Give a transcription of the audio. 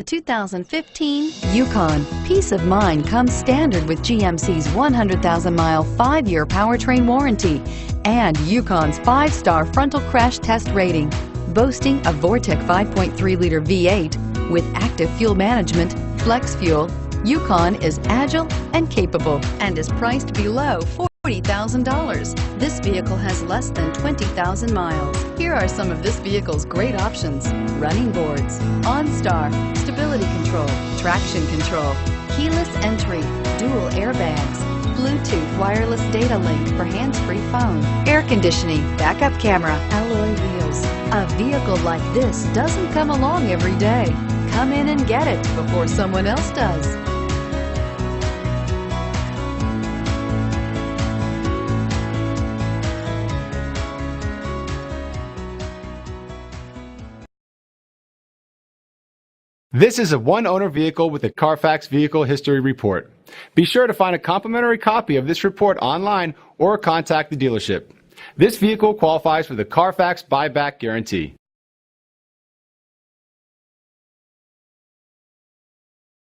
The 2015 Yukon. Peace of mind comes standard with GMC's 100,000-mile, 5-year powertrain warranty and Yukon's 5-star frontal crash test rating. Boasting a Vortec 5.3-liter V8 with active fuel management, flex fuel, Yukon is agile and capable and is priced below $40,000. This vehicle has less than 20,000 miles. Here are some of this vehicle's great options: running boards, OnStar, stability control, traction control, keyless entry, dual airbags, Bluetooth wireless data link for hands-free phone, air conditioning, backup camera, alloy wheels. A vehicle like this doesn't come along every day. Come in and get it before someone else does. This is a one-owner vehicle with a Carfax Vehicle History Report. Be sure to find a complimentary copy of this report online or contact the dealership. This vehicle qualifies for the Carfax Buyback Guarantee.